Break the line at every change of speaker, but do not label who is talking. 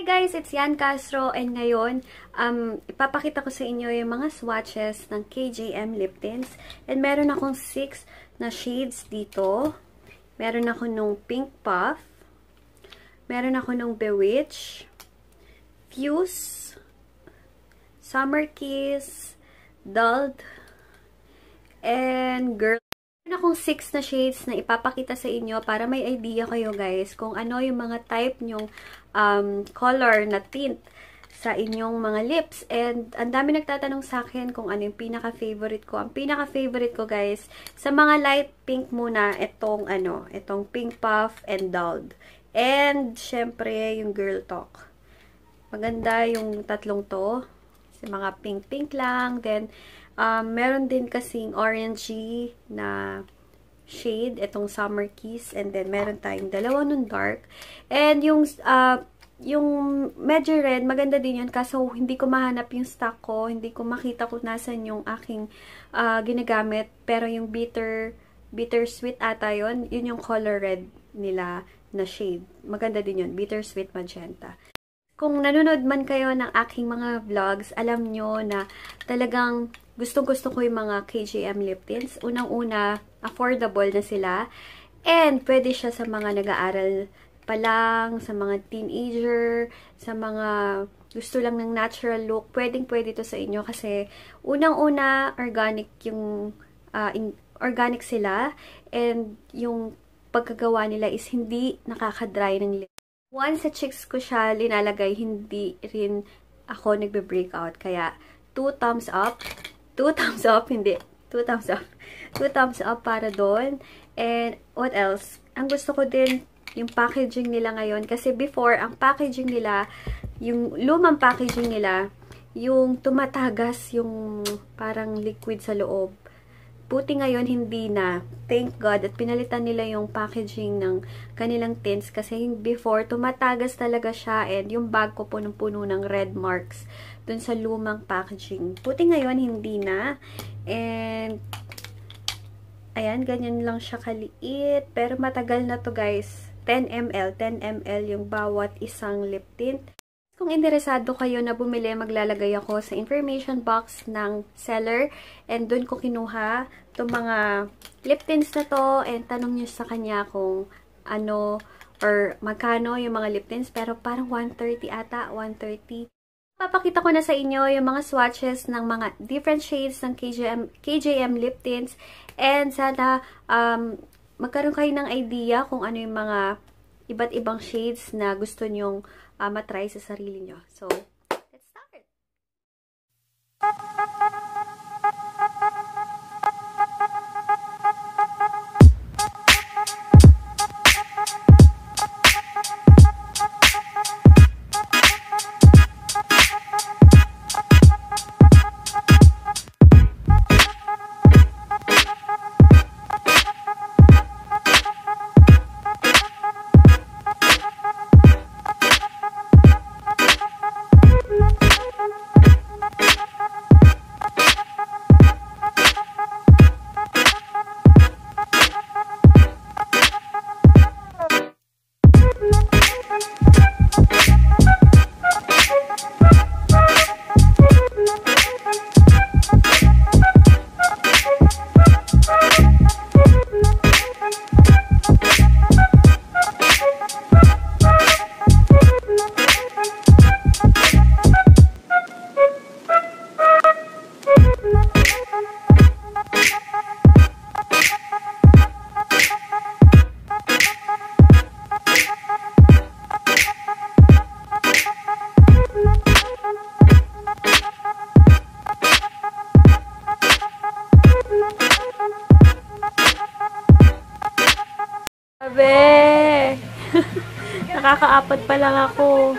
Hi guys, it's Yan Castro and ngayon, ipapakita ko sa inyo yung mga swatches ng KJM lip tints. And meron akong 6 na shades dito. Meron ako nung Pink Puff. Meron ako nung Bewitch, Fuse, Summer Kiss, Dulled, and Girl. Meron akong 6 na shades na ipapakita sa inyo para may idea kayo guys kung ano yung mga type nyong color na tint sa inyong mga lips. And ang dami nagtatanong sa akin kung ano yung pinaka-favorite ko. Ang pinaka-favorite ko guys, sa mga light pink muna, itong Pink Puff and Dulled. And syempre yung Girl Talk. Maganda yung tatlong to. Sa mga pink-pink lang. Then meron din kasing orangey na shade, itong Summer Kiss, and then meron tayong dalawa nun dark. And yung medyo red, maganda din yun, kaso hindi ko mahanap yung stock ko, hindi ko makita kung nasan yung aking ginagamit, pero yung bittersweet ata yun yung color red nila na shade. Maganda din yun, bittersweet magenta. Kung nanonood man kayo ng aking mga vlogs, alam nyo na talagang gustong-gusto ko yung mga KJM lip tints. Unang-una, affordable na sila. And pwede siya sa mga nag-aaral pa lang, sa mga teenager, sa mga gusto lang ng natural look. Pwedeng-pwede to sa inyo kasi unang-una, organic yung organic sila. And yung pagkagawa nila is hindi nakaka-dry ng lip. Once sa cheeks ko siya linalagay, hindi rin ako nagbe-breakout. Kaya, 2 thumbs up. 2 thumbs up, hindi. 2 thumbs up. 2 thumbs up para doon. And, what else? Ang gusto ko din, yung packaging nila ngayon. Kasi before, ang packaging nila, yung lumang packaging nila, yung tumatagas, yung parang liquid sa loob. Buti ngayon, hindi na. Thank God. At pinalitan nila yung packaging ng kanilang tints. Kasi before, tumatagas talaga siya. And yung bag ko punong-puno ng red marks dun sa lumang packaging. Buti ngayon, hindi na. And, ayan, ganyan lang siya kaliit. Pero matagal na to guys. 10 ml. 10 ml yung bawat isang lip tint. Kung interesado kayo na bumili, maglalagay ako sa information box ng seller. And dun ko kinuha itong mga lip tints na to. And tanong nyo sa kanya kung ano or magkano yung mga lip tints. Pero parang 130 ata, 130. Papakita ko na sa inyo yung mga swatches ng mga different shades ng KJM lip tints. And sana magkaroon kayo ng idea kung ano yung mga iba't ibang shades na gusto nyong matry sa sarili nyo. So, let's start! Nakakaapat pa lang ako.